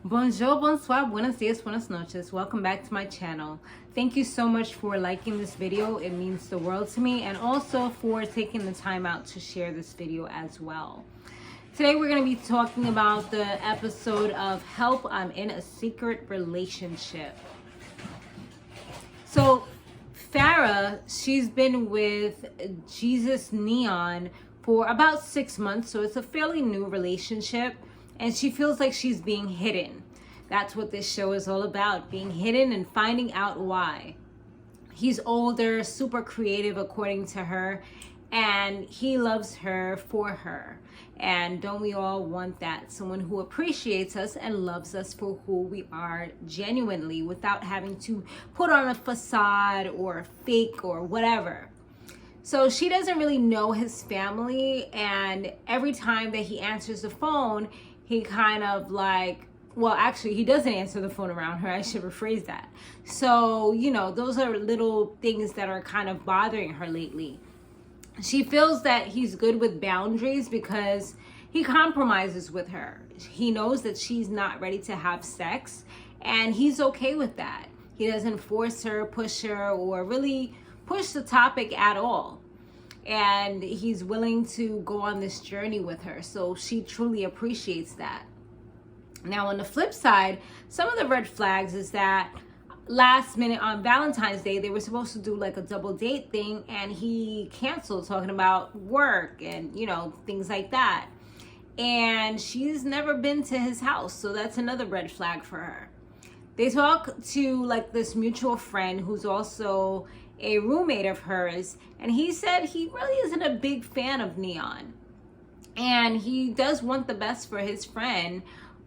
Bonjour, bonsoir, buenos dias, buenas noches. Welcome back to my channel. Thank you so much for liking this video. It means the world to me, and also for taking the time out to share this video as well. Today we're going to be talking about the episode of Help, I'm in a Secret Relationship. So Farrah, she's been with Jesus Neon for about 6 months, so it's a fairly new relationship, and she feels like she's being hidden. That's what this show is all about, being hidden and finding out why. He's older, super creative according to her, and he loves her for her. And don't we all want that? Someone who appreciates us and loves us for who we are genuinely, without having to put on a facade or fake or whatever. So she doesn't really know his family, and every time that he answers the phone, he kind of like, well, actually, he doesn't answer the phone around her. I should rephrase that. So, those are little things that are kind of bothering her lately. She feels that he's good with boundaries because he compromises with her. He knows that she's not ready to have sex, and he's okay with that. He doesn't force her, push her, or really push the topic at all. And he's willing to go on this journey with her. So she truly appreciates that. Now, on the flip side, some of the red flags is that last minute on Valentine's Day, they were supposed to do like a double date thing, and he canceled, talking about work and, things like that. And she's never been to his house. So that's another red flag for her. They talk to like this mutual friend who's also a roommate of hers, and he said he really isn't a big fan of Neon, and he does want the best for his friend,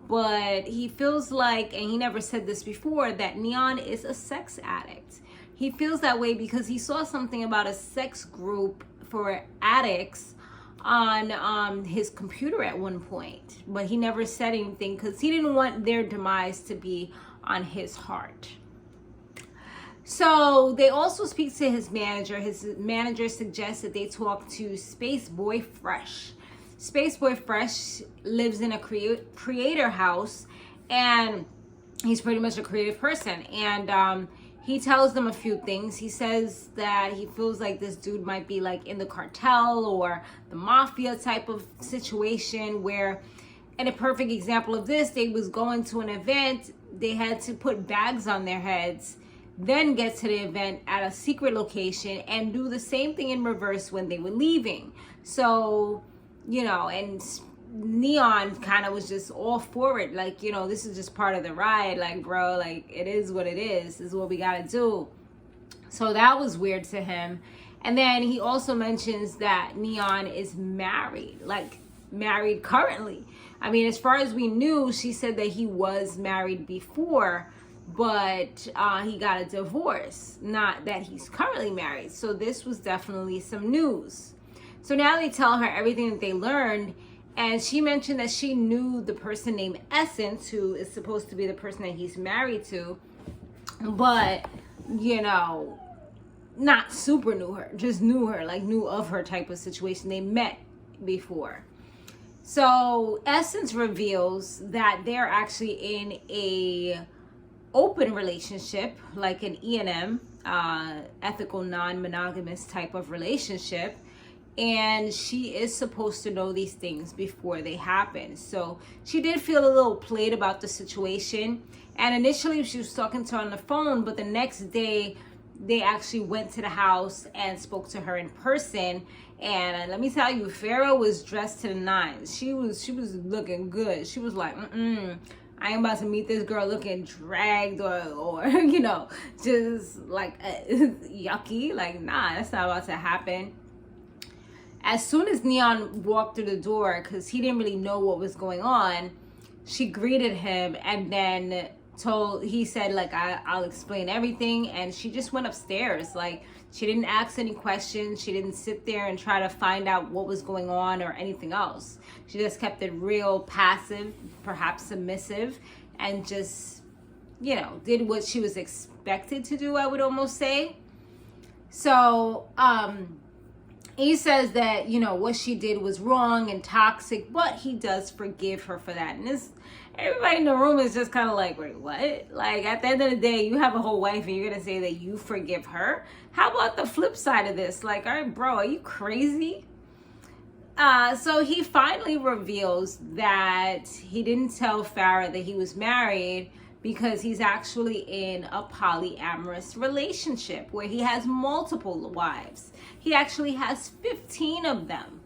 but he feels like, and he never said this before, that Neon is a sex addict. He feels that way because he saw something about a sex group for addicts on his computer at one point, but he never said anything because he didn't want their demise to be on his heart. So they also speak to his manager. His manager suggests that they talk to Space Boy Fresh. Space Boy Fresh lives in a creator house, and he's pretty much a creative person. And he tells them a few things. He says that he feels like this dude might be like in the cartel or the mafia type of situation, where, and a perfect example of this, they was going to an event. They had to put bags on their heads, then get to the event at a secret location and do the same thing in reverse when they were leaving. So, and Neon kind of was just all for it. Like, this is just part of the ride. Like, bro, like, it is what it is. This is what we got to do. So that was weird to him. And then he also mentions that Neon is married, like married currently. I mean, as far as we knew, she said that he was married before, but he got a divorce, not that he's currently married. So this was definitely some news. So now they tell her everything that they learned, and she mentioned that she knew the person named Essence, who is supposed to be the person that he's married to, but not super knew her, just knew her, like knew of her type of situation. They met before. So Essence reveals that they're actually in a open relationship, like an E&M, ethical non-monogamous type of relationship, and she is supposed to know these things before they happen. So she did feel a little played about the situation, and initially she was talking to her on the phone, but the next day they actually went to the house and spoke to her in person. And let me tell you, Farrah was dressed to the nines. She was looking good. She was like, I ain't about to meet this girl looking dragged or just like yucky. Like, nah, that's not about to happen. As soon as Neon walked through the door, because he didn't really know what was going on, she greeted him and then he said, like, I'll explain everything. And she just went upstairs. Like, she didn't ask any questions. She didn't sit there and try to find out what was going on or anything else. She just kept it real passive, perhaps submissive, and just, did what she was expected to do, I would almost say. So, he says that, what she did was wrong and toxic, but he does forgive her for that. everybody in the room is just kind of like, wait, what? Like, at the end of the day, you have a whole wife and you're going to say that you forgive her? How about the flip side of this? Like, all right, bro, are you crazy? So he finally reveals that he didn't tell Farrah that he was married because he's actually in a polyamorous relationship where he has multiple wives. He actually has 15 of them.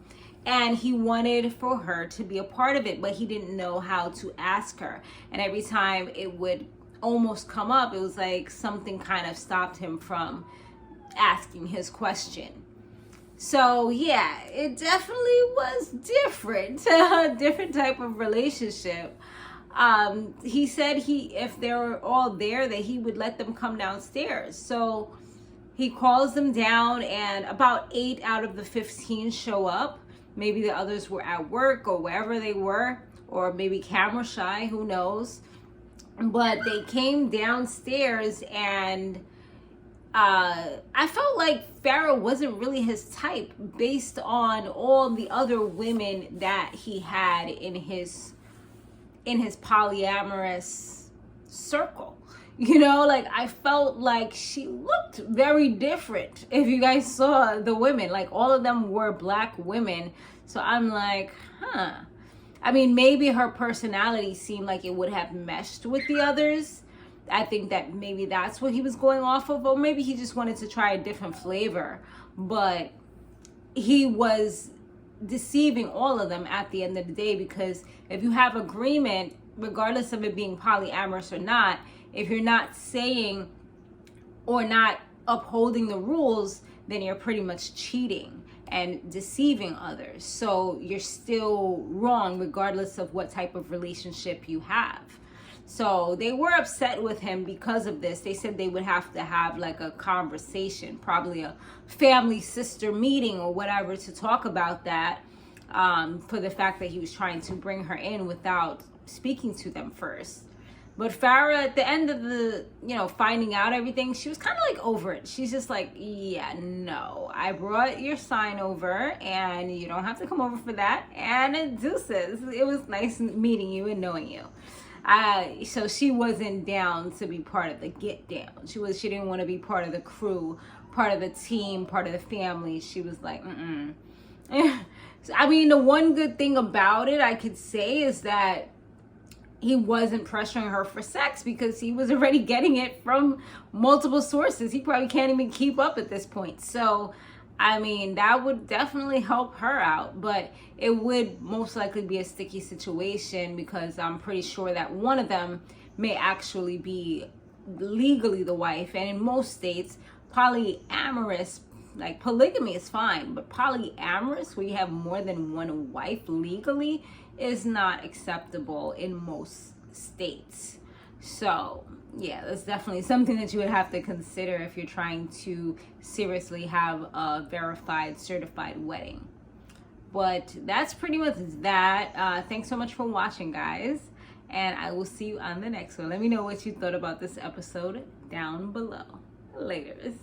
And he wanted for her to be a part of it, but he didn't know how to ask her. And every time it would almost come up, it was like something kind of stopped him from asking his question. So yeah, it definitely was different, a different type of relationship. He said if they were all there, that he would let them come downstairs. So he calls them down, and about 8 out of the 15 show up. Maybe the others were at work or wherever they were, or maybe camera shy, who knows. But they came downstairs, and I felt like Farrah wasn't really his type based on all the other women that he had in his polyamorous circle. You know, like, I felt like she looked very different. If you guys saw the women, like, all of them were black women. So I'm like, I mean, maybe her personality seemed like it would have meshed with the others. I think that maybe that's what he was going off of, or maybe he just wanted to try a different flavor. But he was deceiving all of them at the end of the day, because if you have agreement, regardless of it being polyamorous or not, if you're not saying or not upholding the rules, then you're pretty much cheating and deceiving others. So you're still wrong regardless of what type of relationship you have. So they were upset with him because of this. They said they would have to have like a conversation, probably a family sister meeting or whatever, to talk about that, for the fact that he was trying to bring her in without speaking to them first. But Farrah, at the end of the, finding out everything, she was kind of like over it. She's just like, yeah, no, I brought your sign over and you don't have to come over for that. And deuces. It was nice meeting you and knowing you. So she wasn't down to be part of the get down. She didn't want to be part of the crew, part of the team, part of the family. She was like, I mean, the one good thing about it I could say is that he wasn't pressuring her for sex, because he was already getting it from multiple sources. He probably can't even keep up at this point. So, I mean, that would definitely help her out, but it would most likely be a sticky situation, because I'm pretty sure that one of them may actually be legally the wife. And in most states, polyamorous, like polygamy is fine, but polyamorous, where you have more than one wife legally, is not acceptable in most states. So yeah, that's definitely something that you would have to consider if you're trying to seriously have a verified, certified wedding. But that's pretty much that. Thanks so much for watching, guys, and I will see you on the next one. Let me know what you thought about this episode down below. Laters.